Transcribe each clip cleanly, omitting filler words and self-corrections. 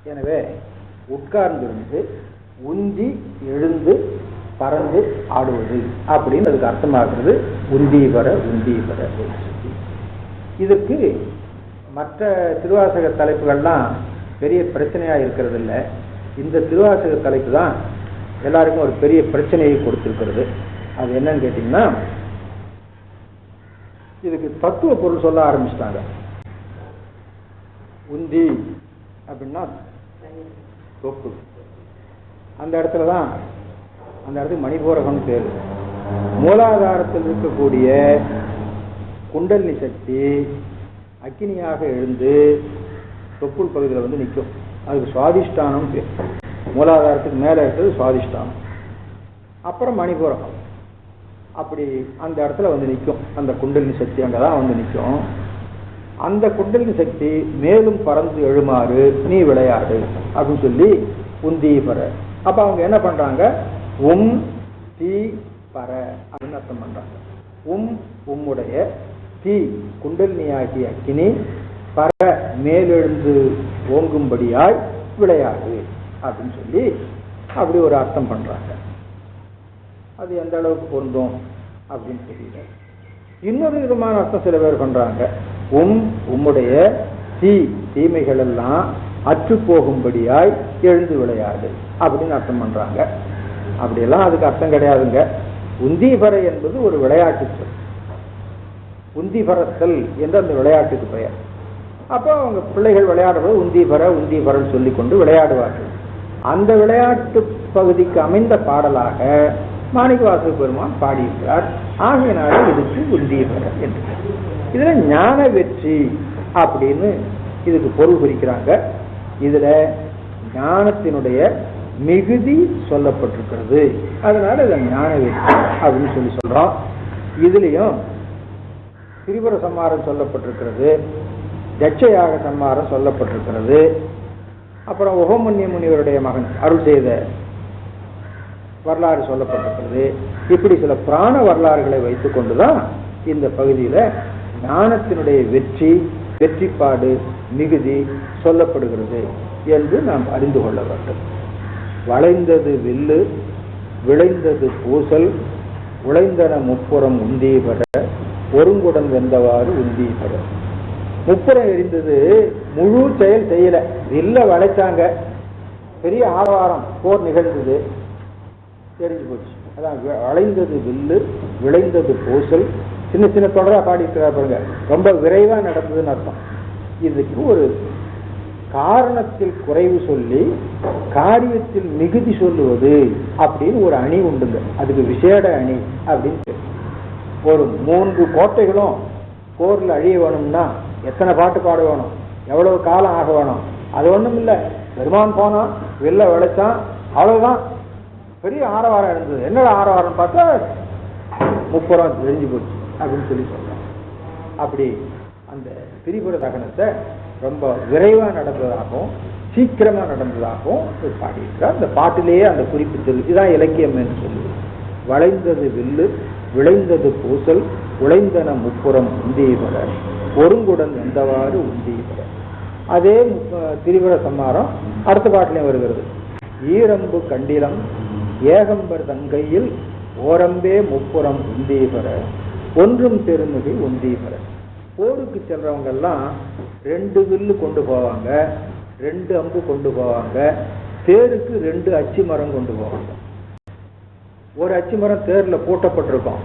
எனவே உட்கார்ந்திருந்து உந்தி எழுந்து பறந்து ஆடுவது அப்படின்னு அதுக்கு அர்த்தமாகிறது. உந்தீபர உந்தீபர. இதுக்கு மற்ற திருவாசக தலைப்புகள்லாம் பெரிய பிரச்சனையா இருக்கிறது இல்லை. இந்த திருவாசக தலைப்பு தான் எல்லாருக்கும் ஒரு பெரிய பிரச்சனையை கொடுத்திருக்கிறது. அது என்னன்னு கேட்டீங்கன்னா, இதுக்கு தத்துவ பொருள் சொல்ல ஆரம்பிச்சிட்டாங்க. உந்தி அப்படின்னா தொப்பு. அந்த இடத்துலதான் அந்த இடத்துக்கு மணிபூரகம் பேரு. மூலாதாரத்தில் இருக்கக்கூடிய குண்டலினி சக்தி அக்கினியாக எழுந்து தொப்புள் பகுதியில் வந்து நிற்கும். அதுக்கு சுவாதிஷ்டானம் பேர். மூலாதாரத்துக்கு மேலே இருக்கிறது சுவாதிஷ்டானம், அப்புறம் மணிபூரகம். அப்படி அந்த இடத்துல வந்து நிற்கும். அந்த குண்டலினி சக்தி அங்கதான் வந்து நிற்கும். அந்த குண்டலினி சக்தி மேலும் பறந்து எழுமாறு நீ விளையாடு அப்படின்னு சொல்லி உந்தீபர. அப்ப அவங்க என்ன பண்றாங்க, தீ பர அப்படின்னு அர்த்தம் பண்றாங்க. உம்முடைய, தீ குண்டலினியாகிய அக்கினி, பர மேலெழுந்து ஓங்கும்படியாய் விளையாடு அப்படின்னு சொல்லி அப்படி ஒரு அர்த்தம் பண்றாங்க. அது எந்த அளவுக்கு பொருந்தும் அப்படின்னு தெரியல. இன்னொரு விதமான அர்த்தம் சில பேர் பண்றாங்க. உம்முடைய தீமைகள் எல்லாம் அற்று போகும்படியாய் எழுந்து விளையாடு அப்படின்னு அர்த்தம் பண்றாங்க. அப்படியெல்லாம் அதுக்கு அர்த்தம் கிடையாதுங்க. உந்தீபரை என்பது ஒரு விளையாட்டு சொல். உந்திபரத்தல் என்ற அந்த விளையாட்டுக்கு பெயர். அப்போ அவங்க பிள்ளைகள் விளையாடும்போது உந்தீபரன்னு சொல்லி கொண்டு விளையாடுவார்கள். அந்த விளையாட்டு பகுதிக்கு அமைந்த பாடலாக மாணிக்கவாசக பெருமான் பாடியிருக்கிறார். ஆகையினால இதுக்கு உந்தீபர என்று. இதுல ஞான வெற்றி அப்படின்னு இதுக்கு பொருள் குறிக்கிறாங்க. இதுல ஞானத்தினுடைய மிகுதி சொல்லப்பட்டிருக்கிறது. அதனால இதை ஞான வெற்றி அப்படின்னு சொல்லி சொல்றோம். இதுலயும் திரிபுர சம்மாரம் சொல்லப்பட்டிருக்கிறது, தட்சயாக சம்மாரம் சொல்லப்பட்டிருக்கிறது. அப்புறம் உபமன்ய முனிவருடைய மகன் அருள் செய்த வரலாறு சொல்லப்பட்டிருக்கிறது. இப்படி சில புராண வரலாறுகளை வைத்துக் கொண்டுதான் இந்த பகுதியில ஞானத்தினுடைய வெற்றிப்பாடு மிகுதி சொல்லப்படுகிறது என்று நாம் அறிந்து கொள்ள வேண்டும். வளைந்தது வில்லு, விளைந்தது பூசல், உழைந்தன முப்புறம் உந்தீபர, ஒருங்குடன் வெந்தவாறு உந்தீபர. முப்புறம் எரிந்தது, முழு செயல் செய்யல, வில்ல வளைச்சாங்க, பெரிய ஆரவாரம் போர் நிகழ்ந்தது, எரிஞ்சு போச்சு. அதான் வளைந்தது வில்லு, விளைந்தது பூசல். சின்ன சின்ன தொடரா பாடிக்கிறார் பாருங்க, ரொம்ப விரைவா நடந்ததுன்னு அர்த்தம். இதுக்கு ஒரு காரணத்தில் குறைவு சொல்லி காரியத்தில் மிகுதி சொல்லுவது அப்படின்னு ஒரு அணி உண்டுங்க. அதுக்கு விசேட அணி அப்படின்னு. ஒரு 3 கோட்டைகளும் போர்ல அழிய வேணும்னா எத்தனை பாட்டு பாட வேணும், எவ்வளவு காலம் ஆக வேணும், அது ஒண்ணும் இல்லை. பெருமான் போனான், வெளில விளைச்சான், அவ்வளவுதான். பெரிய ஆரவாரம் இருந்தது. என்னோட ஆரவாரம் பார்த்தா முப்புறம் தெரிஞ்சு போச்சு அப்படின்னு சொல்லி சொல்றான். அப்படி அந்த திரிபுர தகனத்தை ரொம்ப விரைவா நடந்ததாகவும் சீக்கிரமா நடந்ததாகவும் பாடியிருக்கிறார். அந்த பாட்டிலேயே அந்த குறிப்பு இதுதான் இலக்கியம் என்று சொல்லுது. வளைந்தது வில்லு, விளைந்தது பூசல், உழைந்தன முப்புறம் உந்தீபர, ஒருங்குடன் வெந்தவாறு உந்தீபர. அதே திரிபுர சம்மாரம் அடுத்த பாட்டிலையும் வருகிறது. ஈரம்பு கண்டிலம் ஏகம்பர் தங்கையில் ஓரம்பே முப்புறம் உந்தீபர, ஒன்றும் பெருமிகு உந்தீபர. போருக்கு செல்றவங்க எல்லாம் 2 வில்லு கொண்டு போவாங்க, 2 அம்பு கொண்டு போவாங்க, தேருக்கு 2 அச்சு மரம் கொண்டு போவாங்க. ஒரு அச்சு மரம் தேர்ல பூட்டப்பட்டிருக்கும்,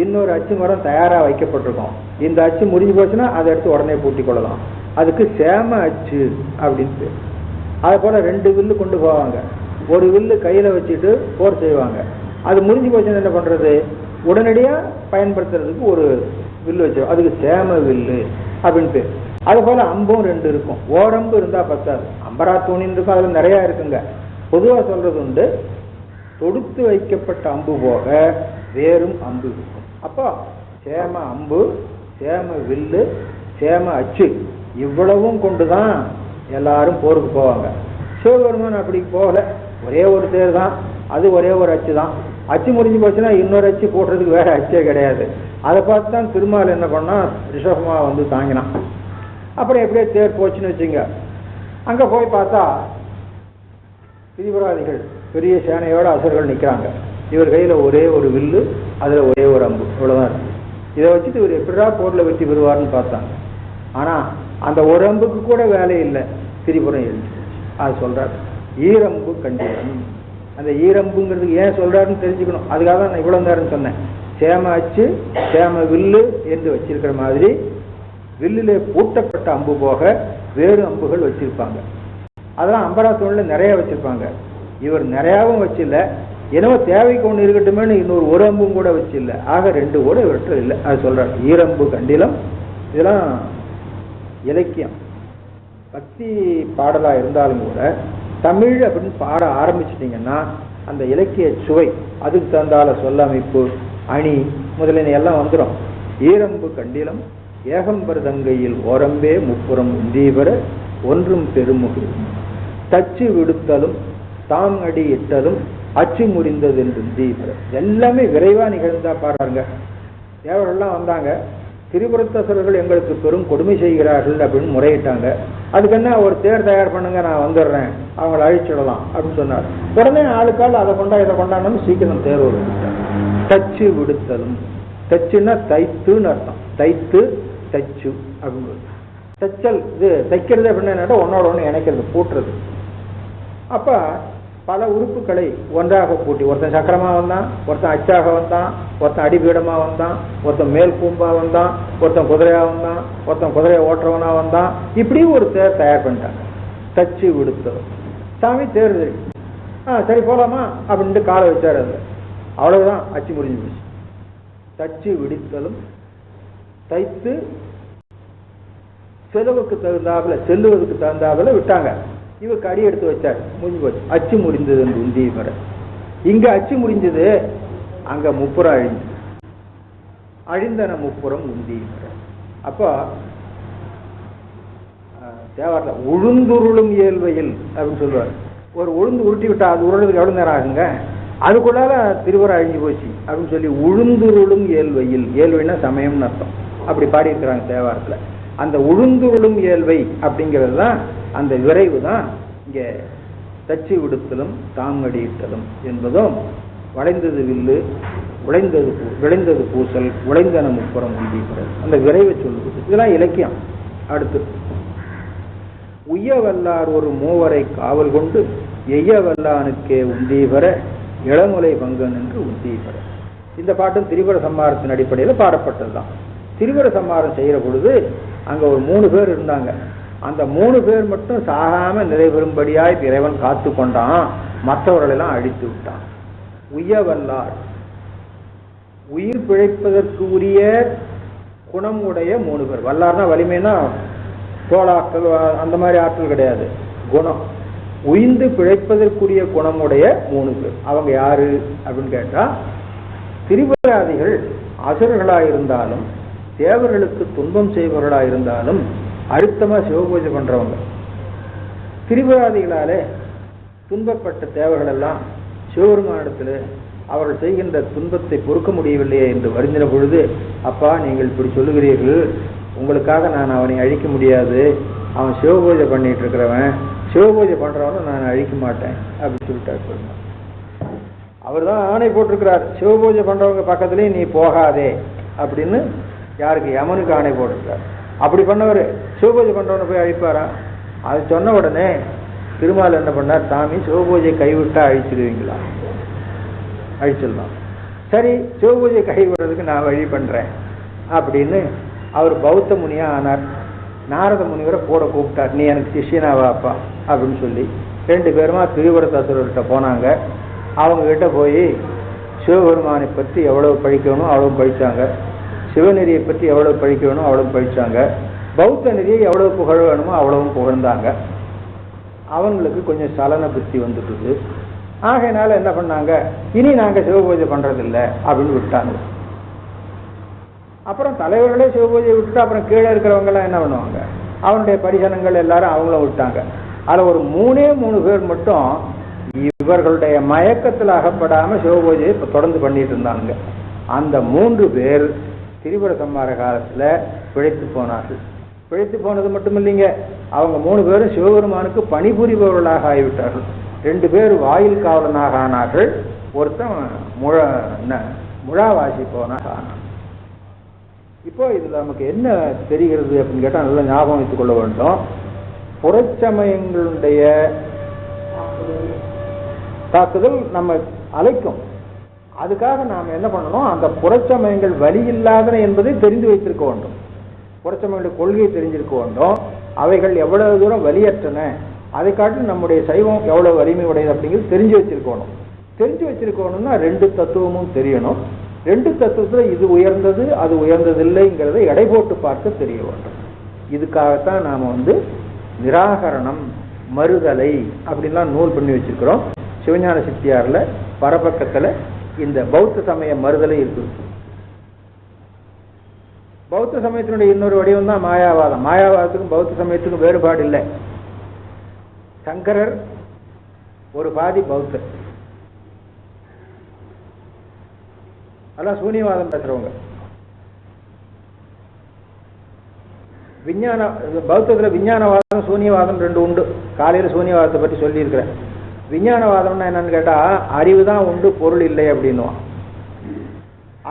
இன்னொரு அச்சு மரம் தயாரா வைக்கப்பட்டிருக்கும். இந்த அச்சு முடிஞ்சு போச்சுன்னா அதை எடுத்து உடனே பூட்டி கொள்ளலாம். அதுக்கு சேம அச்சு அப்படின்னு. அது போல 2 வில்லு கொண்டு போவாங்க. ஒரு வில்லு கையில வச்சுட்டு போர் செய்வாங்க. அது முடிஞ்சு போச்சுன்னா என்ன பண்றது, உடனடியா பயன்படுத்துறதுக்கு ஒரு வில்லு வச்சு, அதுக்கு சேம வில்லு அப்படின்னு. அது போல அம்பும் 2 இருக்கும். ஓரம்பு இருந்தா பத்தாது, அம்பரா தூணின்னு இருக்கும், அதுல நிறைய இருக்குங்க. பொதுவா சொல்றது உண்டு, தொடுத்து வைக்கப்பட்ட அம்பு போக வேறும் அம்பு இருக்கும். அப்போ சேம அம்பு, சேம வில்லு, சேம அச்சு இவ்வளவும் கொண்டுதான் எல்லாரும் போருக்கு போவாங்க. சிவபெருமான் அப்படி போகல, ஒரே ஒரு தேர் தான், அது ஒரே ஒரு அச்சு தான். அச்சு முடிஞ்சு போச்சுன்னா இன்னொரு அச்சு போடுறதுக்கு வேற அச்சே கிடையாது. அதை பார்த்து தான் திருமால் என்ன பண்ணா, ரிஷபமா வந்து தாங்கினான். அப்புறம் எப்படியே தேர் போச்சுன்னு வச்சுங்க, அங்கே போய் பார்த்தா திரிபுராதிகள் பெரிய சேனையோட அசுரர்கள் நிற்கிறாங்க. இவர் கையில் ஒரே ஒரு வில்லு, அதில் ஒரே ஒரு அம்பு, இவ்வளோதான் இருக்கு. இதை வச்சுட்டு இவர் எப்படிடா போரில் வெற்றி பெறுவார்னு பார்த்தாங்க. ஆனால் அந்த ஒரு அம்புக்கு கூட வேலை இல்லை, திரிபுரம் எழுந்து. அது சொல்கிறார் ஈரம்பு கண்டிப்பாக. அந்த ஈரம்புங்கிறதுக்கு ஏன் சொல்கிறாருன்னு தெரிஞ்சுக்கணும். அதுக்காக தான் நான் இவ்வளோ நேரம் சொன்னேன். சேம அச்சு சேம வில்லு என்று வச்சிருக்கிற மாதிரி வில்லிலே பூட்டப்பட்ட அம்பு போக வேறு அம்புகள் வச்சிருப்பாங்க. அதெல்லாம் அம்பராத்தோனில் நிறைய வச்சிருப்பாங்க. இவர் நிறையாவும் வச்சில்ல, என்னவோ தேவைக்கு ஒன்று இருக்கட்டுமே இன்னொரு ஒரு அம்பும் கூட வச்சில்ல. ஆக 2 கூட இவற்றை இல்லை. அது சொல்றார் ஈரம்பு கண்டிலம். இதெல்லாம் இலக்கியம், பக்தி பாடலாக இருந்தாலும் கூட தமிழ் அப்படின்னு பாட ஆரம்பிச்சிட்டிங்கன்னா அந்த இலக்கிய சுவை, அதுக்கு தந்தால சொல்லமைப்பு, அணி முதலின எல்லாம் வந்துடும். ஈரம்பு கண்டிலம் ஏகம்பர் தங்கையில் ஓரம்பே முப்புறம் உந்தீவர ஒன்றும் பெருமுகு தச்சு விடுத்தலும் தாம் அடி இட்டலும் அச்சு முறிந்தது என்று தீபர. எல்லாமே விரைவா நிகழ்ந்தா பாடுறாங்க. தேவர்கள்லாம் வந்தாங்க. திரிபுரத்தரசர்கள் எங்களுக்கு பெரும் கொடுமை செய்கிறார்கள் அப்படின்னு முறையிட்டாங்க. அதுக்கு என்ன, ஒரு தேர் தயார் பண்ணுங்க, நான் வந்துடுறேன், அவங்களை அழிச்சிடலாம் அப்படின்னு சொன்னார். உடனே ஆளுக்கால் அதை கொண்டா இதை கொண்டாடணும், சீக்கிரம் தேர் விட்டாங்க. தச்சு விடுத்தலும், தச்சுன்னா தைத்துன்னு அர்த்தம். தைத்து தச்சு அப்படின்னு தச்சல். இது தைக்கிறது அப்படின்னு என்னன்னா ஒன்னோட ஒன்று இணைக்கிறது, பூட்டுறது. அப்ப பல உறுப்புகளை ஒன்றாக பூட்டி, ஒருத்தன் சக்கரமா வந்தான், ஒருத்தன் அச்சாக வந்தான், ஒருத்தன் அடிபீடமா வந்தான், ஒருத்தன் மேல் கூம்பா வந்தான், ஒருத்தன் குதிரையா வந்தான், ஒருத்தன் குதிரையை ஓட்டுறவனா வந்தான். இப்படி ஒரு தேர் தயார் பண்ணிட்டாங்க. தச்சு விடுத்தலும். சாமி தேர் சரி போலாமா அப்படின்ட்டு காலை வச்சாரு. அது அவ்வளவுதான், அச்சு முடிஞ்சு போச்சு. தச்சு விடுத்தலும் தைத்து செலவுக்கு தகுந்தாப்புல, செல்லுவதற்கு தகுந்தாப்புல விட்டாங்க. இவருக்கு அடி எடுத்து வச்சார், முடிஞ்சு போச்சு. அச்சு முடிந்தது என்று உந்தி வர. இங்க அச்சு முடிஞ்சது, அங்க முப்புறம் அழிஞ்சு. அழிந்தன முப்புறம் உந்தி வர. அப்போ தேவாரத்தில் உளுந்துருளும் இயல்வையில் அப்படின்னு சொல்லுவார். ஒரு உளுந்து உருட்டி விட்டா அது உருளுக்கு எவ்வளவு நேரம் ஆகுங்க, அதுக்குள்ளார திருவரம் அழிஞ்சு போச்சு அப்படின்னு சொல்லி உளுந்துருளும் இயல்வையில். இயல்வைன்னா சமயம்னு அர்த்தம். அப்படி பாடியிருக்கிறாங்க தேவாரத்தில். அந்த உளுந்துருளும் இயல்வை அப்படிங்கிறது தான், அந்த விரைவு தான் இங்கே தச்சு விடுத்தலும் தாங்கடியிட்டலும் என்பதும் வளைந்தது வில்லு விளைந்தது பூசல் விளைந்தன முப்புறம் உந்தீபர, அந்த விரைவை சொல்லுது. இதெல்லாம் இலக்கியம். அடுத்து உய்ய வல்லார் ஒரு மூவரை காவல் கொண்டு எய்ய வல்லானுக்கே உந்தீபர இளமுலை பங்கன் என்று உந்தீபர. இந்த பாட்டும் திரிபுர சம்மாரத்தின் அடிப்படையில் பாடப்பட்டதுதான். திரிபுர சம்மாரம் செய்கிற பொழுது அங்க ஒரு 3 பேர் இருந்தாங்க. அந்த 3 பேர் மட்டும் சாகாம நிறைவேறும்படியாய் இறைவன் காத்து கொண்டான், மற்றவர்களெல்லாம் அழித்து விட்டான். உய்யவல்லார், உயிர் பிழைப்பதற்கு உரிய குணம் உடைய 3 பேர். வல்லார்னா வலிமைனா தோளாக்கள் அந்த மாதிரி ஆற்றல் கிடையாது, குணம். உயிர்ந்து பிழைப்பதற்குரிய குணமுடைய 3 பேர். அவங்க யாரு அப்படின்னு கேட்டா, திரிபுராதிகள் அசுரர்களாயிருந்தாலும் தேவர்களுக்கு துன்பம் செய்பவர்களாயிருந்தாலும் அழுத்தமா சிவபூஜை பண்றவங்க. திரிபுராதிகளாலே துன்பப்பட்ட தேவர்கள் எல்லாம் சிவபெருமானிடத்தில் அவர்கள் செய்கின்ற துன்பத்தை பொறுக்க முடியவில்லையே என்று வருந்தின பொழுது, அப்பா நீங்கள் இப்படி சொல்லுகிறீர்கள், உங்களுக்காக நான் அவனை அழிக்க முடியாது, அவன் சிவபூஜை பண்ணிட்டு இருக்கிறவன், சிவபூஜை பண்றவனை நான் அழிக்க மாட்டேன் அப்படின்னு சொல்லிட்டார். அவர் தான் ஆணை போட்டிருக்கிறார், சிவபூஜை பண்றவங்க பக்கத்துலேயும் நீ போகாதே அப்படின்னு. யாருக்கு? யமனுக்கு ஆணை போட்டிருக்கார். அப்படி பண்ணவர் சிவபூஜை பண்றவனை போய் அழிப்பாரா? அது சொன்ன உடனே திருமால் என்ன பண்ணார், சாமி சிவபூஜை கைவிட்டா அழிச்சிடுவீங்களா? அழிச்சிடலாம். சரி, சிவபூஜை கைவிடுறதுக்கு நான் வழி பண்றேன் அப்படின்னு அவர் பௌத்த முனியா ஆனார். நாரத முனிவரை கூட கூப்பிட்டார், நீ எனக்கு சிஷியனாவாப்பா அப்படின்னு சொல்லி 2 பேருமா திரிபுரத்தசுரர்கிட்ட போனாங்க. அவங்க கிட்ட போய் சிவபெருமானை பற்றி எவ்வளவு பழிக்கணும் அவ்வளவு பழிச்சாங்க, சிவநெறியை பற்றி எவ்வளவு பழிக்க வேணும் அவ்வளவு பழிச்சாங்க, பௌத்த நெறியை எவ்வளவு புகழ வேணுமோ அவ்வளவும் புகழ்ந்தாங்க. அவங்களுக்கு கொஞ்சம் சலன புத்தி வந்துட்டுது. ஆகையினால என்ன பண்ணாங்க, இனி நாங்க சிவபூஜை பண்றதில்லை அப்படின்னு விட்டாங்க. அப்புறம் தலைவர்களே சிவபூஜை விட்டுட்டு அப்புறம் கீழே இருக்கிறவங்க எல்லாம் என்ன பண்ணுவாங்க, அவனுடைய பரிசனங்கள் எல்லாரும் அவங்களும் விட்டாங்க. அதுல ஒரு 3 பேர் மட்டும் இவர்களுடைய மயக்கத்தில் அகப்படாம சிவபூஜையை தொடர்ந்து பண்ணிட்டு இருந்தாங்க. அந்த 3 பேர் திரிபுர சம்மார காலத்துல பிழைத்து போனார்கள். பிழைத்து போனது மட்டும் இல்லைங்க, அவங்க 3 பேரும் சிவபெருமானுக்கு பணிபுரிபவர்களாக ஆகிவிட்டார்கள். 2 பேர் வாயில் காவலனாக ஆனார்கள், ஒருத்தன் முழாவாசி போனாக ஆனான். இப்போ இதுல நமக்கு என்ன தெரிகிறது அப்படின்னு கேட்டா நல்லா ஞாபகம் வைத்துக் கொள்ள வேண்டும். புறச்சமயங்களுடைய தாக்குதல் நம்ம அழைக்கும். அதுக்காக நாம் என்ன பண்ணணும், அந்த புறச்சமயங்கள் வலி இல்லாதன என்பதை தெரிந்து வைத்திருக்க வேண்டும். புறச்சமயங்களுடைய கொள்கையை தெரிஞ்சிருக்க வேண்டும். அவைகள் எவ்வளவு தூரம் வலியற்றன, அதை காட்டி நம்முடைய சைவம் எவ்வளவு வலிமை உடையது அப்படிங்கிறது தெரிஞ்சு வச்சிருக்கணும். தெரிஞ்சு வச்சிருக்கணும்னா 2 தத்துவமும் தெரியணும். 2 தத்துவத்துல இது உயர்ந்தது அது உயர்ந்ததில்லைங்கிறத எடை போட்டு பார்க்க தெரிய வேண்டும். இதுக்காகத்தான் நாம நிராகரணம் மறுதலை அப்படின்லாம் நூல் பண்ணி வச்சிருக்கிறோம். சிவஞான சித்தியார்ல பரபக்கத்துல இந்த பௌத்த சமய மறுதலை இருக்கு. பௌத்த சமயத்தினுடைய இன்னொரு வடிவம் தான் மாயாவாதம். மாயாவாதத்துக்கும் பௌத்த சமயத்துக்கும் வேறுபாடு இல்லை. சங்கரர் ஒரு பாதி பௌத்தர், அதான் சூன்யவாதம் பேசுறவங்க. விஞ்ஞான பௌத்தத்துல விஞ்ஞானவாதம் சூன்யவாதம் 2 உண்டு. காலையில சூன்யவாதத்தை பற்றி சொல்லி இருக்கிறேன். விஞ்ஞானவாதம்னா என்னன்னு கேட்டா, அறிவு தான் உண்டு பொருள் இல்லை அப்படின்னுவான்.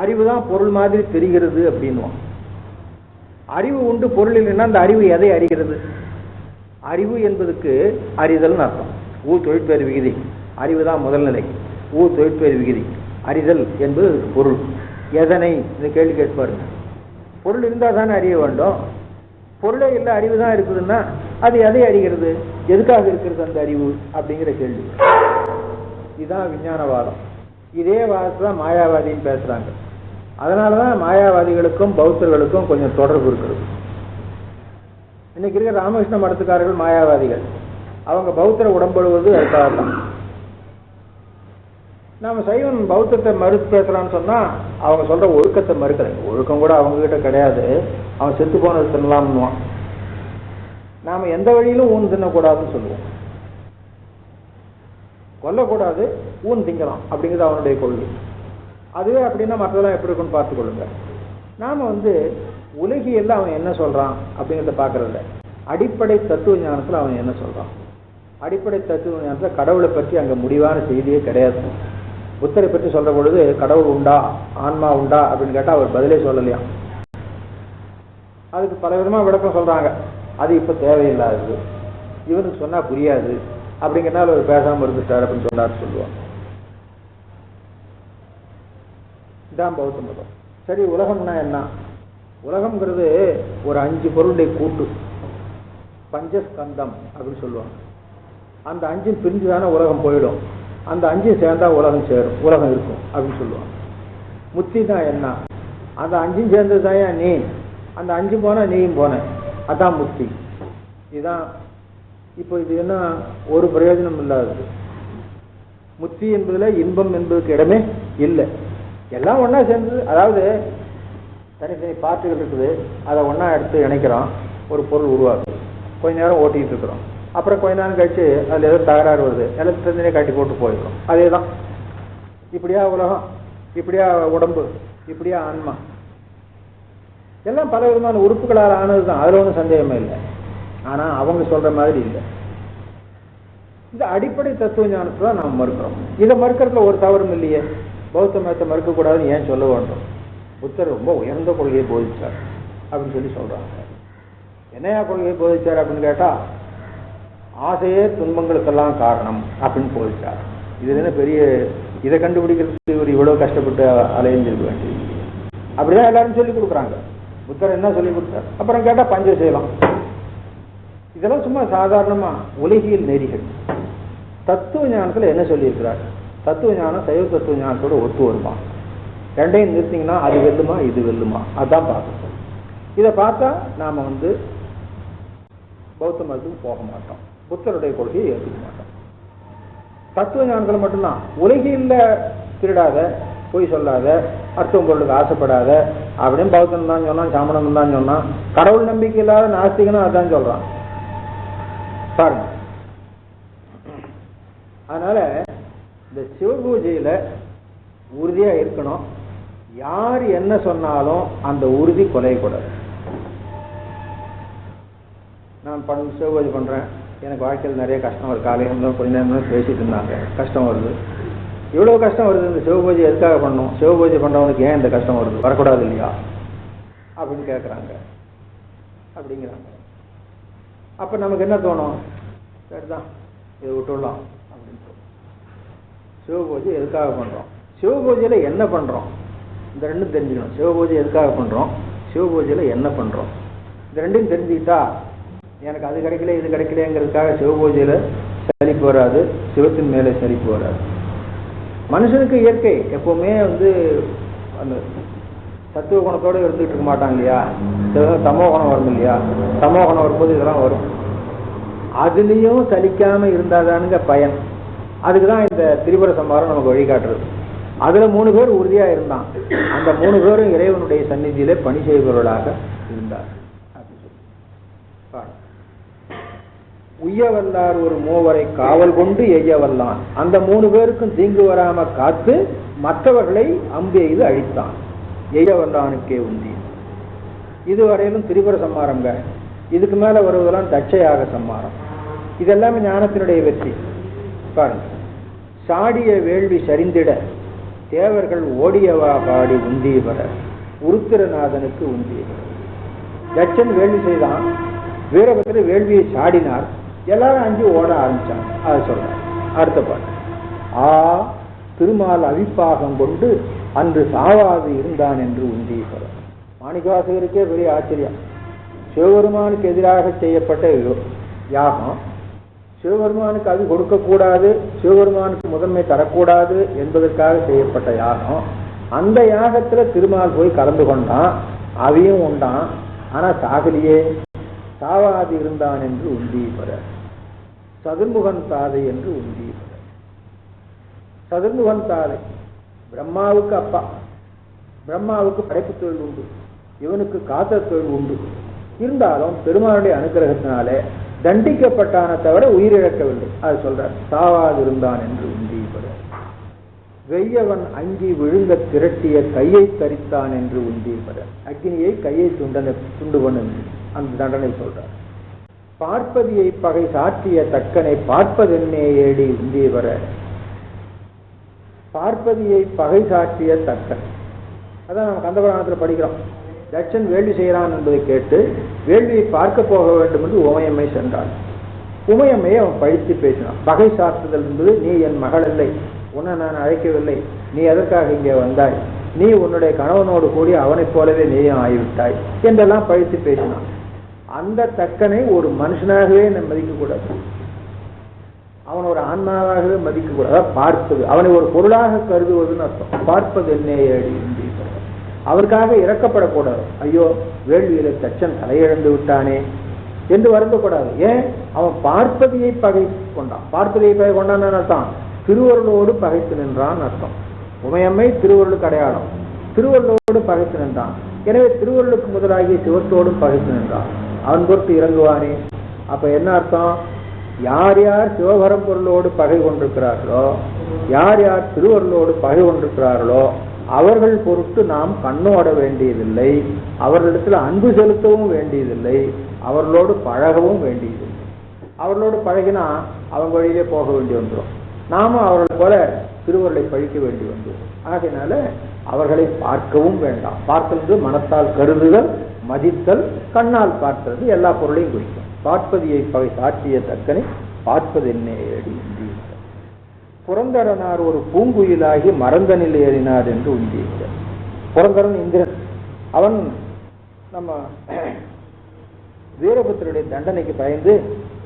அறிவு தான் பொருள் மாதிரி தெரிகிறது அப்படின்னுவான். அறிவு உண்டு பொருள் இல்லைன்னா அந்த அறிவு எதை அறிகிறது? அறிவு என்பதுக்கு அறிதல் அர்த்தம். ஊ தொழிற்பெயர் விகுதி, அறிவு தான் முதல் நிலை. ஊ தொழிற்பெயர் விகுதி, அறிதல் என்பது பொருள். எதனை இந்த கேள்வி கேட்பாருங்க. பொருள் இருந்தால் தானே அறிய வேண்டும். பொருளே இல்லை அறிவு தான் இருக்குதுன்னா அது எதை அறிகிறது? எதுக்காக இருக்கிறது அந்த அறிவு அப்படிங்கிற கேள்வி. இதுதான் விஞ்ஞானவாதம். இதே வாதத்தை தான் மாயாவாதின்னு பேசுறாங்க. அதனாலதான் மாயாவாதிகளுக்கும் பௌத்தர்களுக்கும் கொஞ்சம் தொடர்பு இருக்கிறது. இன்னைக்கு இருக்கிற ராமகிருஷ்ண மடத்துக்காரர்கள் மாயாவாதிகள். அவங்க பௌத்தரை உடம்படுவது அதுக்காகத்தான். நாம சைவன் பௌத்தத்தை மறுத்து பேசுறான்னு சொன்னா அவங்க சொல்ற ஒழுக்கத்தை மறுக்கலை. ஒழுக்கம் கூட அவங்க கிட்ட கிடையாது. அவன் செத்து போனது தின்னலாம்னுவான். நாம எந்த வழியிலும் ஊன் தின்னக்கூடாதுன்னு சொல்லுவோம். கொல்லக்கூடாது, ஊன் திங்கலாம் அப்படிங்கிறது அவனுடைய கொள்கை. அதுவே அப்படின்னா மற்றதெல்லாம் எப்படி இருக்குன்னு பார்த்து கொள்ளுங்க. நாம உலகியல்ல அவன் என்ன சொல்றான் அப்படிங்கிறத பார்க்கறதில்ல. அடிப்படை தத்துவ ஞானத்துல அவன் என்ன சொல்றான். அடிப்படை தத்துவ ஞானத்துல கடவுளை பற்றி அங்க முடிவான செய்தியே கிடையாது. புத்தரை பற்றி சொல்ற பொழுது கடவுள் உண்டா ஆன்மா உண்டா அப்படின்னு கேட்டா அவர் பதிலே சொல்லலையாம். அதுக்கு பல விதமா விளக்கம் சொல்றாங்க. அது இப்ப தேவையில்லாதது, இவனுக்கு சொன்னா புரியாது அப்படிங்கிறனால அவர் பேசாம இருந்துட்டார் அப்படின்னு சொன்னார் சொல்லுவாங்க. இதான் பௌத்த மதம். சரி, உலகம்னா என்ன? உலகம்ங்கிறது ஒரு 5 பொருளுடைய கூட்டு, பஞ்சஸ்கந்தம் அப்படின்னு சொல்லுவாங்க. அந்த 5 பிரிஞ்சுதானே உலகம் போயிடும். அந்த 5 சேர்ந்தா உலகம் சேரும், உலகம் இருக்கும் அப்படின்னு சொல்லுவாங்க. முத்தி தான் என்ன? அந்த 5 சேர்ந்தது தான் நீ. அந்த 5 போனா நீயும் போன, அதான் முத்தி. இதுதான். இப்போ இது என்ன ஒரு பிரயோஜனம் இல்லாதது. முத்தி என்பதுல இன்பம் என்பதுக்கு இடமே இல்லை. எல்லாம் ஒன்னா சேர்ந்தது. அதாவது தனித்தனி பார்ட்டுகள் இருக்குது, அதை ஒன்னா எடுத்து இணைக்கிறோம், ஒரு பொருள் உருவாக்குது. கொஞ்ச நேரம் ஓட்டிகிட்டு இருக்கிறோம். அப்புறம் கொஞ்ச நேரம் கழிச்சு அதுல ஏதோ தகராறு வருது, எல்லாம் தனித்தனியே கட்டி போட்டு போயிடும். அதே தான். இப்படியா உலகம், இப்படியா உடம்பு, இப்படியா ஆன்மா, எல்லாம் பல விதமான உறுப்புகளால் ஆனது தான். அதுல ஒன்றும் சந்தேகமே இல்லை. ஆனா அவங்க சொல்ற மாதிரி இல்லை. இந்த அடிப்படை தத்துவ ஞானத்தை தான் நாம் மறுக்கிறோம். இதை மறுக்கிறதுல ஒரு தவறும் இல்லையே. பௌத்த மதத்தை மறுக்கக்கூடாதுன்னு ஏன் சொல்ல வேண்டும்? புத்தர் ரொம்ப உயர்ந்த கொள்கையை போதிச்சார் அப்படின்னு சொல்லி சொல்றாங்க. என்னையா கொள்கையை போதிச்சார் அப்படின்னு கேட்டா, ஆசையே துன்பங்களுக்கெல்லாம் காரணம் அப்படின்னு போதிச்சார். இதுல என்ன பெரிய, இதை கண்டுபிடிக்கிறதுக்கு இவர் இவ்வளவு கஷ்டப்பட்டு அலைஞ்சிருக்க வேண்டியது. அப்படிதான் எல்லாரும் சொல்லி கொடுக்குறாங்க. புத்தர் என்ன சொல்லி கொடுத்தார்? அப்புறம் கேட்டா பஞ்சசீலம். இதெல்லாம் சும்மா சாதாரணமா உலகியல் நெறிகள். தத்துவ ஞானத்துல என்ன சொல்லியிருக்கிறார்? தத்துவ ஞானம் சைவ தத்துவ ஞானத்தோட ஒத்து வருமா? ரெண்டையும் நிறுத்திங்கன்னா அது வெல்லுமா இது வெல்லுமா? அதான் பார்க்கணும். இதை பார்த்தா நாம பௌத்த மதத்துக்கு போக மாட்டோம், புத்தருடைய கொள்கையை ஏற்றுக்க மாட்டோம். தத்துவ ஞானத்துல மட்டும்தான். உலகில திருடாத, பொய் சொல்லாத, அர்த்தம் பொருளுக்கு ஆசைப்படாத அப்படின்னு பௌத்தம் தான் சொன்னான், சாமணம் தான் சொன்னான். கடவுள் நம்பிக்கை இல்லாத நாஸ்திகனும் அதான் சொல்றான் பாருங்க. அதனால இந்த சிவபூஜையில உறுதியா இருக்கணும். யார் என்ன சொன்னாலும் அந்த உறுதி குலையக்கூடாது. நான் சிவபூஜை பண்ணுறேன், எனக்கு வாழ்க்கையில் நிறைய கஷ்டம் வருது, காலையில் கொஞ்ச நேரம் பேசிட்டு இருந்தாங்க, கஷ்டம் வருது, இவ்வளோ கஷ்டம் வருது, இந்த சிவபூஜை எதுக்காக பண்ணணும், சிவபூஜை பண்ணுறவனுக்கு ஏன் இந்த கஷ்டம் வருது, வரக்கூடாது இல்லையா அப்படின்னு கேட்குறாங்க அப்படிங்கிறாங்க. அப்போ நமக்கு என்ன தோணும், சரிதான் இதை விட்டுடலாம் அப்படின்னு தோணும். சிவபூஜை எதுக்காக பண்ணுறோம், சிவபூஜையில் என்ன பண்ணுறோம், இந்த ரெண்டும் தெரிஞ்சுக்கணும். சிவபூஜை எதுக்காக பண்ணுறோம், சிவபூஜையில் என்ன பண்ணுறோம், இந்த ரெண்டும் தெரிஞ்சுக்கிட்டா எனக்கு அது கிடைக்கல இது கிடைக்கலங்கிறதுக்காக சிவபூஜையில் சலிப்பு வராது, சிவத்தின் மேலே சலிப்பு வராது. மனுஷனுக்கு இயற்கை எப்பவுமே அந்த சத்துவ குணத்தோடு இருந்துகிட்டு இருக்க மாட்டாங்க இல்லையா, தமோ குணம் வரும் இல்லையா, தமோ குணம் வரும்போது இதெல்லாம் வரும். அதுலேயும் சலிக்காம இருந்தாதானுங்க பயன். அதுக்கு தான் இந்த திரிபுர சம்ஹாரம் நமக்கு வழிகாட்டுறது. அதுல 3 பேர் உறுதியா இருந்தான், அந்த 3 பேரும் இறைவனுடைய சந்நிதியிலே பணி செய்பவர்களாக இருந்தார். உய்யவல்லார் ஒரு மூவரை காவல் கொண்டு எய்யவல்லான், அந்த 3 பேருக்கும் தீங்கு வராம காத்து மற்றவர்களை அம்பு எய்து அழித்தான். எய்யவல்லானுக்கே உந்தி. இதுவரையிலும் திரிபுர சம்ஹாரங்க. இதுக்கு மேல வருவதெல்லாம் தட்சயாக சம்ஹாரம். இதெல்லாமே ஞானத்தினுடைய வெற்றி. பாருங்க, சாடிய வேள்வி சரிந்திட தேவர்கள் ஓடியவா பாடி உந்திய பெற உருத்திரநாதனுக்கு உந்திய பெற. தட்சன் வேள்வி செய்தான், வீரபத்திர வேள்வியை சாடினார், எல்லாரும் அஞ்சு ஓட ஆரம்பிச்சாங்க. அதை சொல்றார் அடுத்த பாட்டு. திருமால் அவிப்பாகம் கொண்டு அன்று சாவாது இருந்தான் என்று உந்திய பெற. மாணிக்கவாசகருக்கே பெரிய ஆச்சரியம். சிவபெருமானுக்கு எதிராக செய்யப்பட்ட யாகம், சிவபெருமானுக்கு அது கொடுக்கக்கூடாது, சிவபெருமானுக்கு முதன்மை தரக்கூடாது என்பதற்காக செய்யப்பட்ட யாகம். அந்த யாகத்துல திருமால் போய் கலந்து கொண்டான், அவையும் உண்டான், ஆனா சாகலியே, சாவாது இருந்தான் என்று உந்திய பெற. சதுர்முகன் தாதை என்று உந்திய பெற. சதுர்முகன் தாதை பிரம்மாவுக்கு அப்பா, பிரம்மாவுக்கு படைப்பு தொழில் உண்டு, இவனுக்கு காத்த தொழில் உண்டு. இருந்தாலும் பெருமானுடைய அனுகிரகத்தினாலே தண்டிக்கப்பட்டான தவிர உயிரிழக்கவில்லை. அது சொல்றார், சாவாது இருந்தான் என்று உந்திய பெற. வெய்யவன் அங்கி விழுங்க திரட்டிய கையை தரித்தான் என்று உந்திய பெற. அக்னியை கையை துண்டுவன் என்று அந்த தண்டனை சொல்றார். பார்ப்பதியை பகை சாற்றிய தக்கனை பார்ப்பதென்னே ஏடி உந்திய பெற. பார்ப்பதியை பகை சாற்றிய தக்கன், அதான் நம்ம கந்தபுராணத்தில் படிக்கிறோம். தட்சன் வேள்வி செய்கிறான் என்பதை கேட்டு வேள்வியை பார்க்க போக வேண்டும் என்று உமையம்மை சென்றான். உமையம்மையை அவன் பழித்து பேசினான். பகை சாற்றுதல் என்பது, நீ என் மகள் இல்லை, உன்னை நான் அழைக்கவில்லை, நீ எதற்காக இங்கே வந்தாய், நீ உன்னுடைய கணவனோடு கூடி அவனைப் போலவே நீயும் ஆகிவிட்டாய் என்றெல்லாம் பழித்து பேசினான். அந்த தக்கனை ஒரு மனுஷனாகவே மதிக்கக்கூடாது, அவன் ஒரு ஆன்மாவாகவே மதிக்கக்கூடாது. பார்ப்பது, அவனை ஒரு பொருளாக கருதுவதுன்னு அர்த்தம். பார்ப்பது என்னே அடி அவருக்காக இறக்கப்படக்கூடாது. ஐயோ வேள்வியில தச்சன் தலையிழந்து விட்டானே என்று வருந்தக்கூடாது. ஏன், அவன் பார்ப்பதியை பகை கொண்டான். பார்ப்பதியை பகை கொண்டான்னு அர்த்தம், திருவருளோடு பகைத்து நின்றான் அர்த்தம். உமையம்மை திருவருளுக்கு அடையாளம், திருவருளோடு பகைத்து நின்றான். எனவே திருவருளுக்கு முதலாகிய சிவத்தோடும் பகைத்து நின்றான். அவன் பொறுத்து இறங்குவானே. அப்ப என்ன அர்த்தம், யார் யார் சிவபரம்பொருளோடு பகை கொண்டிருக்கிறார்களோ, யார் யார் திருவருளோடு பகை கொண்டிருக்கிறார்களோ அவர்கள் பொருட்டு நாம் கண்ணோட வேண்டியதில்லை, அவர்களிடத்தில் அன்பு செலுத்தவும் வேண்டியதில்லை, அவர்களோடு பழகவும் வேண்டியதில்லை. அவர்களோடு பழகினா அவங்க வழியிலே போக வேண்டி வந்துடும், நாமும் அவர்கள் போல திருவருளை பழிக்க வேண்டி வந்துடும். ஆகையினால அவர்களை பார்க்கவும் வேண்டாம். பார்த்தது மனத்தால் கருதுதல், மதித்தல், கண்ணால் பார்த்தது எல்லா பொருளையும் குறிக்கும். பார்ப்பதியை பகை சாற்றிய தக்கனை பார்ப்பது என்னே அடி உந்திய. புரந்தரனார் ஒரு பூங்குயிலாகி மறந்தனில் ஏறினார் என்று உந்தியிருக்கிறார். புரந்தரன் இந்திரன், அவன் நம்ம வீரபுத்திரனுடைய தண்டனைக்கு பயந்து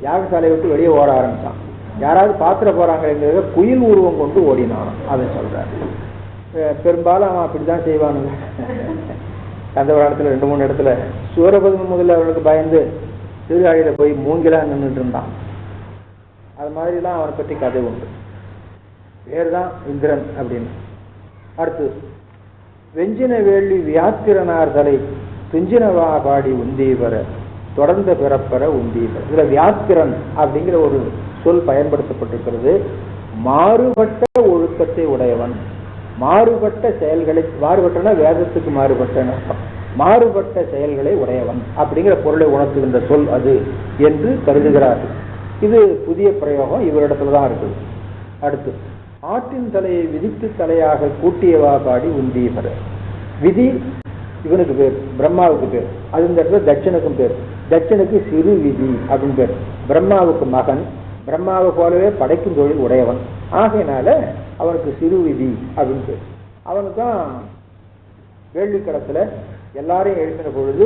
யாகசாலையை விட்டு வெளியே ஓட ஆரம்பிச்சான். யாராவது பாத்திர போறாங்கிறத குயில் உருவம் கொண்டு ஓடினான். அதை சொல்றாரு. பெரும்பாலும் அவன் அப்படித்தான் செய்வானுங்க. அந்த ஒரு இடத்துல 2-3 இடத்துல சூரபத்மன் முதல்ல அவர்களுக்கு பயந்து திருகாழியில போய் மூங்கிலா நின்றுட்டு இருந்தான். அது மாதிரிலாம் அவனை பற்றி கதை உண்டு. பேர்தான் இந்திரன் அப்படின்னு. அடுத்து, வெஞ்சின வேள்வி வியாத்திரனார் தலை துஞ்சினவா பாடி உந்திய பெற தொடர்ந்த பிறப்பெற உந்திய பெற. இதுல வியாத்திரன் அப்படிங்கிற ஒரு சொல் பயன்படுத்தப்பட்டிருக்கிறது. மாறுபட்ட ஒழுக்கத்தை உடையவன், மாறுபட்ட செயல்களை, மாறுபட்டனா வேதத்துக்கு மாறுபட்ட அர்த்தம். மாறுபட்ட செயல்களை உடையவன் அப்படிங்கிற பொருளை உணர்த்துகின்ற சொல் அது என்று கருதுகிறார்கள். இது புதிய பிரயோகம், இவரிடத்துல தான் இருக்குது. அடுத்து, ஆட்டின் தலையை விதித்து தலையாக கூட்டியவா பாடி உந்தீபர. விதி இவனுக்கு பேர், பிரம்மாவுக்கு பேர். அது இந்த இடத்துல தட்சனுக்கும் பேர். தட்சனுக்கு சிறு விதி அப்படின்னு பேர். பிரம்மாவுக்கு மகன், பிரம்மாவை போலவே படைக்கும் தொழில் உடையவன். ஆகையினால அவனுக்கு சிறு விதி அப்படின்னு பேர். அவனுக்கு தான் வேள்விக்கடத்துல எல்லாரையும் எழுப்பின பொழுது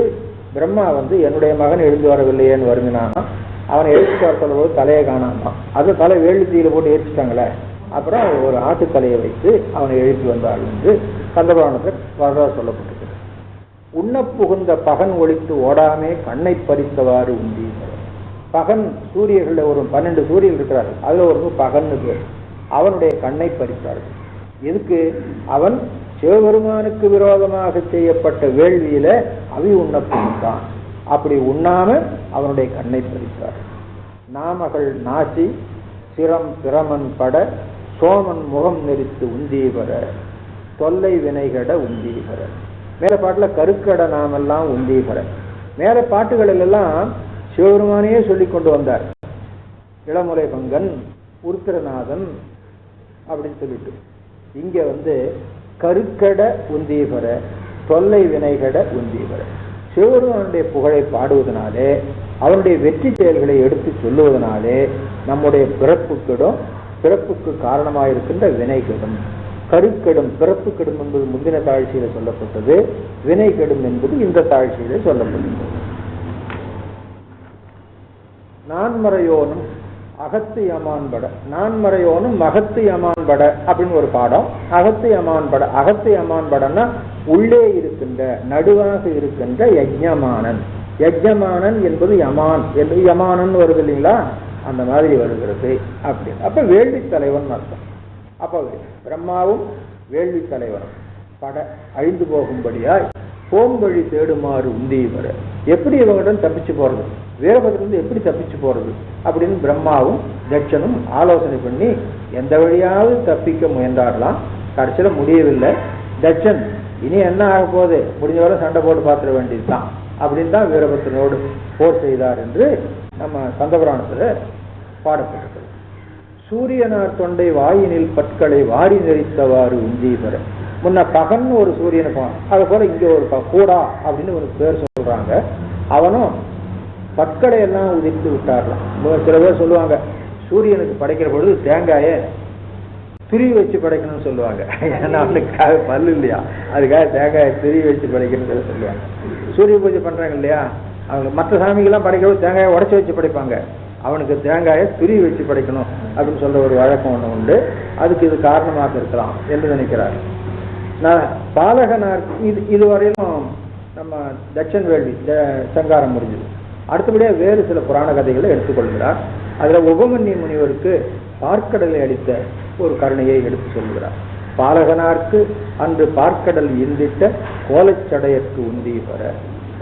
பிரம்மா என்னுடைய மகன் எழுந்து வரவில்லையேன்னு வருந்தினான். அவனை எழுத்து வர சொல்லும் போது தலையை காணாமா. அது தலை வேள்வி தீயில போட்டு எரிச்சிட்டாங்களே. அப்புறம் ஒரு ஆட்டு தலையை வைத்து அவனை எழுப்பி வந்தாள் என்று கந்தபுராணத்தில் வரலாறு சொல்லப்பட்டிருக்கு. உண்ண புகுந்த பகன் ஒழித்து ஓடாமே கண்ணை பறித்தவாறு உண்டி. பகன் சூரியர்கள் ஒரு 12 சூரியர்கள் இருக்கிறார்கள். அதுல ஒரு பகன்னு பேர். அவனுடைய கண்ணை பறித்தார்கள். எதுக்கு? அவன் சிவபெருமானுக்கு விரோதமாக செய்யப்பட்ட வேள்வியில அவி உண்ண புகுந்தான். அப்படி உண்ணாம அவனுடைய கண்ணை பறித்தார். நாமகள் நாசி சிரம் பிரமன் பட சோமன் முகம் நெறித்து உந்தீவர தொல்லை வினைகட உந்தீவர. மேல பாட்டுல கருக்கட நாமெல்லாம் உந்தீவர. மேல பாட்டுகளில் எல்லாம் சிவபெருமானையே சொல்லி கொண்டு வந்தார். இளமுலை பங்கன், உருத்திரநாதன் அப்படின்னு சொல்லிட்டு, இங்க கருக்கட உந்தீவர தொல்லை வினைகட உந்தீவர. சிவபெருமானுடைய புகழை பாடுவதனாலே, அவனுடைய வெற்றி செயல்களை எடுத்து சொல்லுவதனாலே நம்முடைய பிறப்புக்கு காரணமாயிருக்கின்ற வினை கெடும். கருக்கெடும், பிறப்பு கெடும் என்பது முந்தின தாழ்ச்சியில சொல்லப்பட்டது. வினை கெடும் என்பது இந்த தாழ்ச்சியில சொல்லப்பட்டது. நான்மறையோனும் அகத்து யமான்பட. நான்மறையோனும் மகத்து யமான்பட அப்படின்னு ஒரு பாடம். அகத்து யமான்பட. அகத்து யமான்படன்னா உள்ளே இருக்கின்ற, நடுவாக இருக்கின்ற யஜ்ஞமானன். யஜ்ஞமானன் என்பது யமான் என்று யமானன் வருது இல்லைங்களா, அந்த மாதிரி வருகிறது. அப்படி அப்ப வேள்வி தலைவன் அர்த்தம். அப்ப பிரம்மாவும் வேள்வி தலைவனும் பட அழிந்து போகும்படியாய் போம்பழி தேடுமாறு உந்தீவர. எப்படி இவங்கிட்ட தப்பிச்சு போறது, வீரபத்திரந்து எப்படி தப்பிச்சு போறது அப்படின்னு பிரம்மாவும் தட்சனும் ஆலோசனை பண்ணி எந்த வழியாவது தப்பிக்க முயன்றாரலாம். கடைசியில முடியவில்லை. தட்சன் இனி என்ன ஆக போகுது, முடிஞ்ச வரை சண்டை போட்டு பார்த்துட வேண்டியதுதான் அப்படின்னு தான் வீரபத்திரனோடு போர் செய்தார் என்று நம்ம கந்தபுராணத்துல பாடப்பட்டிருக்கிறது. சூரியனார் தொண்டை வாயினில் பற்களை வாரி நெறித்தவாறு உந்தீவர. முன்ன பகன் ஒரு சூரியனுக்கு, அது போல இங்க ஒரு கூடா அப்படின்னு ஒரு பேர் சொல்றாங்க. அவனும் பற்களை எல்லாம் உதிர்த்து விட்டாரலாம். சில பேர் சொல்லுவாங்க சூரியனுக்கு படைக்கிற பொழுது தேங்காயை துருவி வச்சு படைக்கணும்னு சொல்லுவாங்க. ஏன்னா அவனுக்காக பல்லு இல்லையா, அதுக்காக தேங்காயை துருவி வச்சு படைக்கணும்னு சொல்லுவாங்க. சூரிய பூஜை பண்றாங்க இல்லையா, அவங்க மற்ற சாமிக்கெல்லாம் படைக்கிறது தேங்காயை உடச்சி வச்சு படைப்பாங்க. அவனுக்கு தேங்காயை துருவி வச்சு படைக்கணும் அப்படின்னு சொல்ற ஒரு வழக்கம் ஒண்ணு உண்டு. அதுக்கு இது காரணமாக இருக்கலாம் என்று நினைக்கிறார். நான் பாலகனார் இதுவரையிலும் நம்ம தட்சன் வேள்வி சங்காரம் முடிஞ்சது. அடுத்தபடியா வேறு சில புராண கதைகளை எடுத்துக்கொள்கிறார். அதுல உபமன்ய முனிவருக்கு பார்க்கடலை அளித்த ஒரு கருணையை எடுத்து சொல்கிறார். பாலகனார்க்கு அன்று பார்க்கடல் இந்திட்ட கோலச்சடையற்கு உந்தீவர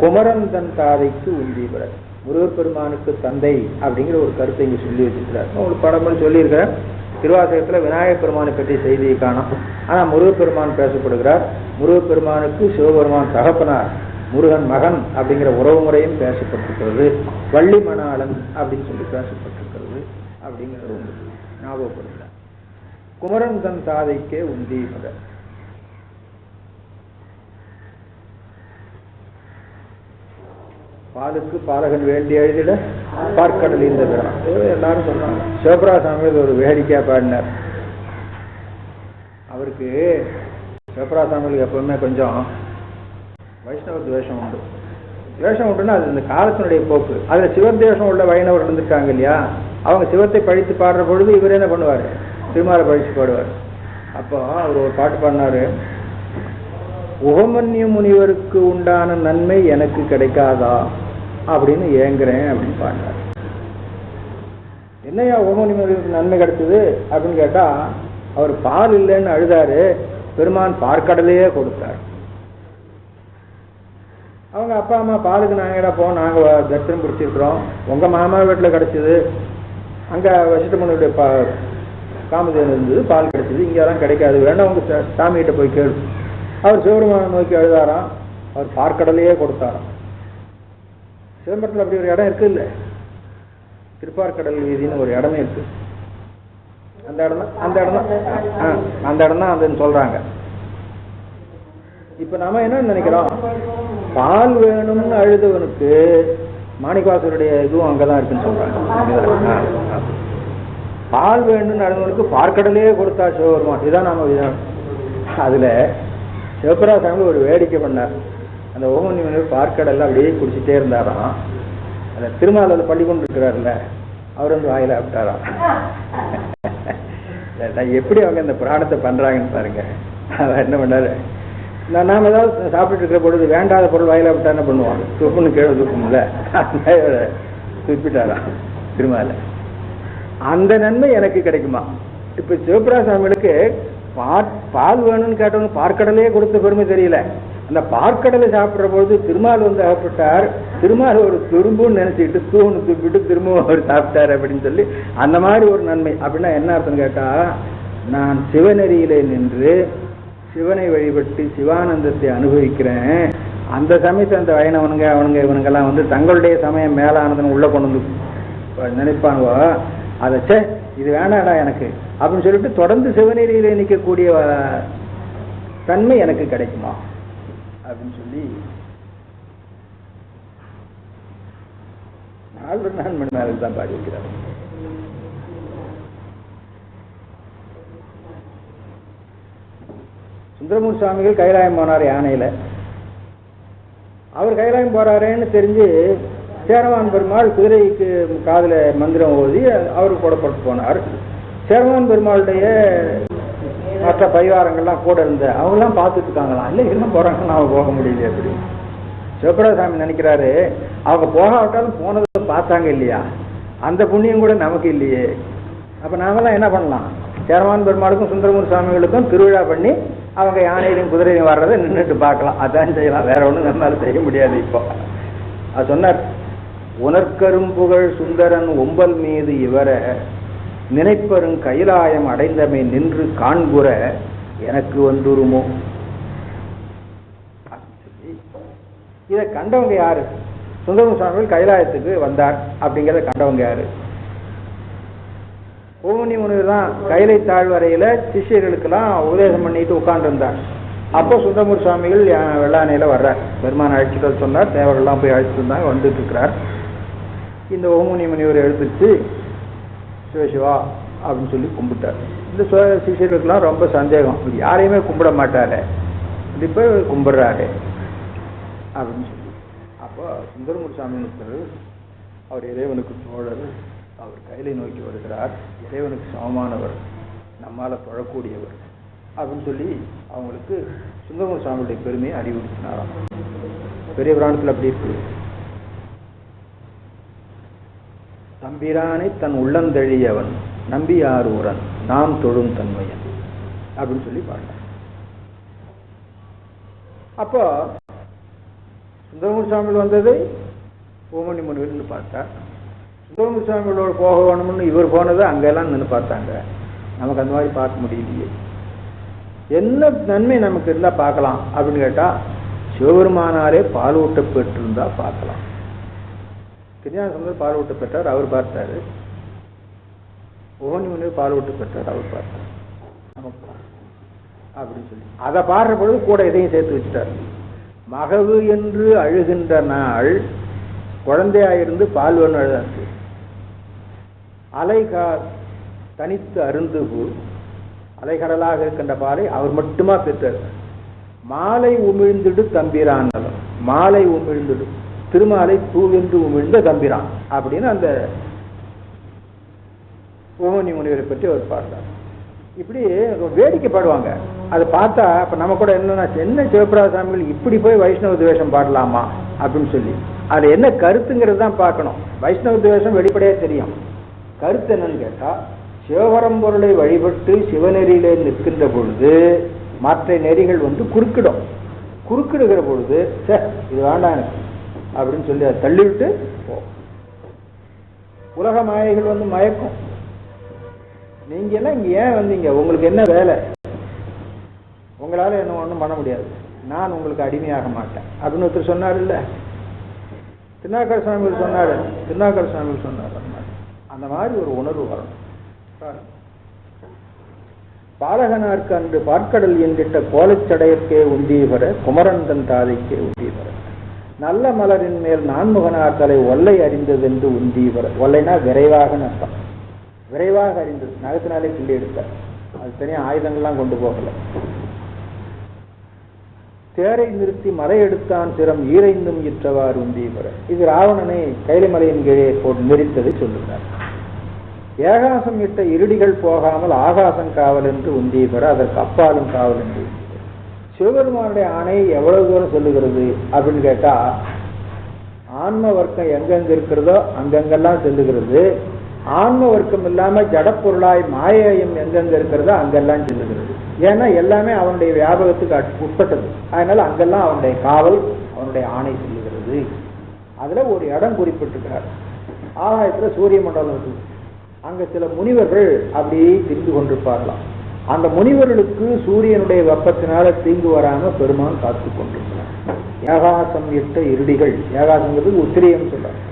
குமரன் தன் தாதைக்கு உந்தீவர. முருகப்பெருமானுக்கு தந்தை அப்படிங்கிற ஒரு கருத்தை இங்க சொல்லி வச்சிருக்கிறார். உங்களுக்கு படமும் சொல்லியிருக்கிறேன். திருவாசகத்துல விநாயகப் பெருமானை பற்றி செய்தியை காணும். ஆனா முருகப்பெருமான் பேசப்படுகிறார். முருகப்பெருமானுக்கு சிவபெருமான் தகப்பனார், முருகன் மகன் அப்படிங்கிற உறவு முறையும் பேசப்பட்டிருக்கிறது. வள்ளி மணாளன் அப்படின்னு சொல்லி பேசப்பட்டிருக்கிறது அப்படிங்கிறது ஒன்று ஞாபகப்படுகிறார். குமரன் தன் தாதைக்கே உந்தீவர. பாலுக்கு பாலகன் வேண்டி எழுதிட பார்க்கடல் இந்த பெறான். எல்லாரும் சொன்னாங்க. சிவபிராசாமி ஒரு வேடிக்கையா பாடினார். அவருக்கு சிவபிராசாமிக்கு எப்பவுமே கொஞ்சம் வைஷ்ணவ துவேஷம் உண்டு. துவேஷம் உண்டுன்னா அது இந்த காலத்தினுடைய போக்கு. அதுல சிவதேஷம் உள்ள வைணவர் இருந்திருக்காங்க இல்லையா, அவங்க சிவத்தை பழித்து பாடுற பொழுது இவர் என்ன பண்ணுவாரு, திருமாலை பழித்து பாடுவார். அப்போ அவர் ஒரு பாட்டு பாடினாரு. உபமன்ய முனிவருக்கு உண்டான நன்மை எனக்கு கிடைக்காதா அப்படின்னு ஏங்குறேன் அப்படின்னு பாடினார். என்னையா உபமன்ய முனிவருக்கு நன்மை கிடைச்சது அப்படின்னு கேட்டா, அவர் பால் இல்லைன்னு அழுதாரு, பெருமான் பார்க்கடலையே கொடுத்தார். அவங்க அப்பா அம்மா பாலுக்கு நாங்கள் இடம் போவோம், நாங்கள் தரிசனம் பிடிச்சிருக்கிறோம், உங்கள் மாமா வீட்டில் கிடச்சிது, அங்கே வசிட்டமனுடைய காமதேனு இருந்தது, பால் கிடைச்சிது, இங்கெல்லாம் கிடைக்காது, வேண்டாம் உங்கள் சாமிகிட்ட போய் கேளு. அவர் சிவபெருமானை நோக்கி அழுதாராம். அவர் பார்க்கடலையே கொடுத்தாராம். சிதம்பரத்தில் அப்படி ஒரு இடம் இருக்கு, இல்லை திருப்பார்கடல் வீதின்னு ஒரு இடமே இருக்கு. அந்த இடம் தான் அதுன்னு சொல்றாங்க. இப்ப நாம என்ன நினைக்கிறோம், பால் வேணும்னு அழுதவனுக்கு மாணிக்கவாசருடைய இதுவும் அங்கதான் இருக்குன்னு சொல்றாங்க. பால் வேணும்னு அழுதவனுக்கு பார்க்கடலையே கொடுத்தா சிவபெருமான். இதுதான் நாம அதுல சிவபிராசாமி ஒரு வேடிக்கை பண்ணார். அந்த ஓமனி பார்க்கடல்ல அப்படியே குடிச்சிட்டே இருந்தாராம். அந்த திருமால பள்ளி கொண்டு இருக்கிறாருல்ல, அவர் வந்து வாயில விட்டாராம். எப்படி அவங்க இந்த புராணத்தை பண்றாங்கன்னு பாருங்க. அவர் என்ன பண்ணாரு, நாம ஏதாவது சாப்பிட்டு இருக்கிற பொழுது வேண்டாத பொருள் வாயில விட்டா என்ன பண்ணுவாங்க, துப்புன்னு கீழே துப்பும்ல, துப்பிட்டாராம் திருமால. அந்த நன்மை எனக்கு கிடைக்குமா? இப்ப சிவபிராசாமிகளுக்கு பால் வேணும்னு கேட்டவங்க பார்க்கடலையே கொடுத்த பெருமை தெரியல. அந்த பார்க்கடலை சாப்பிட்ற பொழுது திருமால் வந்து அகப்பட்டார். திருமால் ஒரு துரும்புன்னு நினைச்சிட்டு தூணு துப்பிட்டு திரும்பவும் அவர் சாப்பிட்டார் அப்படின்னு சொல்லி அந்த மாதிரி ஒரு நன்மை. அப்படின்னா என்ன அர்த்தம் கேட்டா, நான் சிவநெறியிலே நின்று சிவனை வழிபட்டு சிவானந்தத்தை அனுபவிக்கிறேன். அந்த சமயத்தை அந்த வைணவனுங்க இவனுங்கெல்லாம் வந்து தங்களுடைய சமயம் மேலானதுன்னு உள்ள கொண்டு வந்து நினைப்பானுவோ, அதை சே இது வேணாடா எனக்கு அப்படின்னு சொல்லிட்டு தொடர்ந்து சிவநெறியிலே நிற்கக்கூடிய தன்மை எனக்கு கிடைக்குமா அப்படின்னு சொல்லி 4 மணி நேரம் தான் பாடி வைக்கிறார். சுந்தரமூர்த்தி சுவாமிகள் கைலாயம் போனார் யானையில. அவர் கைலாயம் போறாருன்னு தெரிஞ்சு சேரவான் பெருமாள் குதிரைக்கு காதுல மந்திரம் ஓதி அவருக்கு புறப்பட்டு போனார். சேரவான் பெருமாளுடைய மற்ற பரிவாரங்கள்லாம் கூட இருந்த அவங்கெல்லாம் பார்த்துட்டு இருக்காங்களாம். இல்லை என்ன போறாங்கன்னு அவங்க போக முடியல. அப்படி சிவபிரசாமி நினைக்கிறாரு, அவங்க போகாவிட்டாலும் போனதை பார்த்தாங்க இல்லையா, அந்த புண்ணியம் கூட நமக்கு இல்லையே. அப்ப நாமெல்லாம் என்ன பண்ணலாம், சேரவான் பெருமாளுக்கும் சுந்தரமூர்த்தி சுவாமிகளுக்கும் திருவிழா பண்ணி அவங்க யானையிலையும் குதிரையும் வர்றதை நின்றுட்டு பார்க்கலாம். அதான் செய்யலாம், வேற ஒன்றும் நம்மளால செய்ய முடியாது. இப்போ அது சொன்னார், உணர்கரும் புகழ் சுந்தரன் ஒம்பல் மீது இவர நினைப்பரும் கைலாயம் அடைந்தமை நின்று காண்புற எனக்கு வந்துருமோ. இதை கண்டவங்க யாரு? சுந்தரமூர்த்தி சுவாமிகள் கைலாயத்துக்கு வந்தார் அப்படிங்கிறத கண்டவங்க யாரு? ஓமனி முனிவர் தான் கைலை தாழ்வரையில சிஷியர்களுக்கெல்லாம் உபதேசம் பண்ணிட்டு உட்கார்ந்து இருந்தார். அப்போ சுந்தரமூர்த்தி சுவாமிகள் வெள்ளானையில வர்றார். பெருமான் அழைச்சிட்டு சொன்னார், தேவரெல்லாம் போய் அழைச்சிட்டு இருந்தாங்க, வந்துட்டு இருக்கிறார். இந்த ஓமனி முனிவர் எழுப்பிச்சு சிவசிவா அப்படின்னு சொல்லி கும்பிட்டார். இந்த சிஷியர்களுக்கெல்லாம் ரொம்ப சந்தேகம், யாரையுமே கும்பிட மாட்டாரு, இப்போ கும்பிடுறாரு அப்படின்னு சொல்லி. அப்போ சுந்தரமூர்த்தி சுவாமி அவர் இறைவனுக்கு தோழர், அவர் கையிலை நோக்கி வருகிறார், இறைவனுக்கு சமமானவர், நம்மால தொழக்கூடியவர் அப்படின்னு சொல்லி அவங்களுக்கு சுந்தரமூர்த்தி சுவாமியுடைய பெருமையை அறிவுறுத்தினாராம். பெரிய புராணத்தில் அப்படி இருக்கு. தம்பிரானை தன் உள்ளந்தழியவன் நம்பியாரூரன் நாம் தொழும் தன்மையன் அப்படின்னு சொல்லி பாடினார். அப்போ சுந்தரமூர்த்தி சுவாமிகள் வந்ததை ஓமனி முனிவர்னு பார்த்தார். சுந்தரமூர்த்தி சுவாமிகளோட போக வேணும்னு இவர் போனதை அங்கெல்லாம் நின்று பார்த்தாங்க. நமக்கு அந்த மாதிரி பார்க்க முடியலையே. என்ன நன்மை நமக்கு இருந்தா பார்க்கலாம் அப்படின்னு கேட்டா, சிவபெருமானாரே பால் ஊட்ட பெற்றிருந்தா பார்க்கலாம். திருஞான சம்பந்தர் பால் ஊட்ட பெற்றார், அவர் பார்த்தாரு. ஓமனி முனிவர் பால் ஊட்ட பெற்றார், அவர் பார்த்தார். அப்படின்னு சொல்லி அதை பாடுற பொழுது கூட இதையும் சேர்த்து வச்சுட்டார். மகவு என்று அழுகின்ற நாள் குழந்தையாயிருந்து பால் வேணும் அழுதாச்சு. அலைகா தனித்து அருந்துகு அலைகடலாக இருக்கின்ற பாலை அவர் மட்டுமா பெற்றார். மாலை உமிழ்ந்துடு தம்பிரான், மாலை உமிழ்ந்துடு திருமாலை தூவென்று உமிழ்ந்த தம்பிரான் அப்படின்னு அந்த ஓமனி முனிவரை பற்றி அவர் பார்த்தார். இப்படி வேடிக்கைப்படுவாங்க. அதை பார்த்தா இப்ப நம்ம கூட என்ன சிவபிரசாமிகள் இப்படி போய் வைஷ்ணவ துவேஷம் பாடலாமா அப்படின்னு சொல்லி அதுல என்ன கருத்துங்கிறது தான் பார்க்கணும். வைஷ்ணவ துவேஷம் வெளிப்படையா தெரியும். கருத்து என்னன்னு கேட்டா, சிவபரம்பொருளை வழிபட்டு சிவநெறியிலே நிற்கின்ற பொழுது மற்ற நெறிகள் வந்து குறுக்கிடுகிற பொழுது இது வேண்டாம் எனக்கு அப்படின்னு சொல்லி அதை தள்ளிவிட்டு உலக மாயைகள் வந்து மயக்கும். நீங்க எல்லாம் இங்க ஏன் வந்தீங்க, உங்களுக்கு என்ன வேலை, உங்களால என்ன ஒன்றும் பண்ண முடியாது, நான் உங்களுக்கு அடிமையாக மாட்டேன் அப்படின்னு ஒருத்தர் சொன்னார் இல்ல, திருநாக்கர சுவாமிகள் சொன்னார். திருநாக்கர சுவாமிகள் சொன்னார். அந்த மாதிரி ஒரு உணர்வு வரணும். பாலகனார்க்கு அன்று பார்க்கடல் என்றிட்ட கோலச்சடையற்கே உந்தீவர குமரந்தன் தாதைக்கே உந்தீவர நல்ல மலரின் மேல் நான்முகனார் தலை ஒல்லை அறிந்ததென்று உந்தீவர. ஒல்லைனா விரைவாக அர்த்தம். விரைவாக அறிந்தது, நகத்தினாலே கிள்ளி எடுத்தார். அது தனியாக ஆயுதங்கள்லாம் கொண்டு போகல. தேரை நிறுத்தி மறை எடுத்தான் சிரம் ஈரைந்தும் இற்றவாறு உந்தீவர. இது ராவணனை கைலிமலையின் கீழே போட்டு நெறித்ததை சொல்லுகிறார். ஏகாசம் இட்ட இருடிகள் போகாமல் ஆகாசம் காவல் என்று உந்தீவர, அதற்கு அப்பாலும் காவல் என்று. சிவபெருமானுடைய ஆணை எவ்வளவு தூரம் சொல்லுகிறது அப்படின்னு கேட்டா, ஆன்ம வர்க்கம் எங்கெங்க இருக்கிறதோ அங்கங்கெல்லாம் செல்லுகிறது. ஆன்ம வர்க்கம் இல்லாம ஜடப்பொருளாய் மாயையம் எங்கெங்க இருக்கிறதோ அங்கெல்லாம் செல்லுகிறது. ஏன்னா எல்லாமே அவனுடைய வியாபகத்துக்கு உட்பட்டது. அதனால அங்கெல்லாம் அவனுடைய காவல், அவனுடைய ஆணை செல்லுகிறது. அதுல ஒரு இடம் குறிப்பிட்டிருக்கிறார். ஆகாயத்துல சூரிய மண்டலம் இருக்குது. அங்க சில முனிவர்கள் அப்படியே திரிந்து கொண்டிருப்பார்களாம். அந்த முனிவர்களுக்கு சூரியனுடைய வெப்பத்தினால தீங்கு வராம பெருமான் காத்து கொண்டிருக்கிறார். ஏகாசம் இட்ட இருடிகள், ஏகாசங்கிறது உத்திரியம் சொல்றாங்க,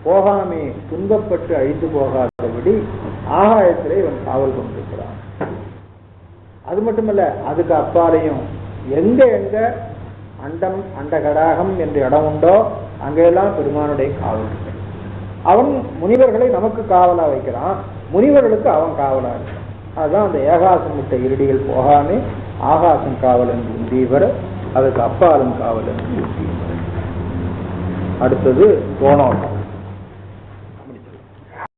போகாமே துன்பப்பட்டு அழிந்து போகாதபடி ஆகாயத்திலே இவன் காவல் கொண்டிருக்கிறான். அது மட்டுமல்ல, அதுக்கு அப்பாலையும் எங்க எங்க அண்டம் அண்டகடாகம் என்ற இடம் உண்டோ அங்கெல்லாம் பெருமானுடைய காவல் இருக்கு. அவன் முனிவர்களை நமக்கு காவலா வைக்கிறான், முனிவர்களுக்கு அவன் காவலா இருக்கிறான். அதுதான் அந்த ஏகாசம் விட்ட இருடிகள் போகாமே ஆகாசம் காவல் என்று உந்தீவர, அதுக்கு அப்பாலும் காவல் என்று உந்தீவர. அடுத்தது கோணோட்டம்.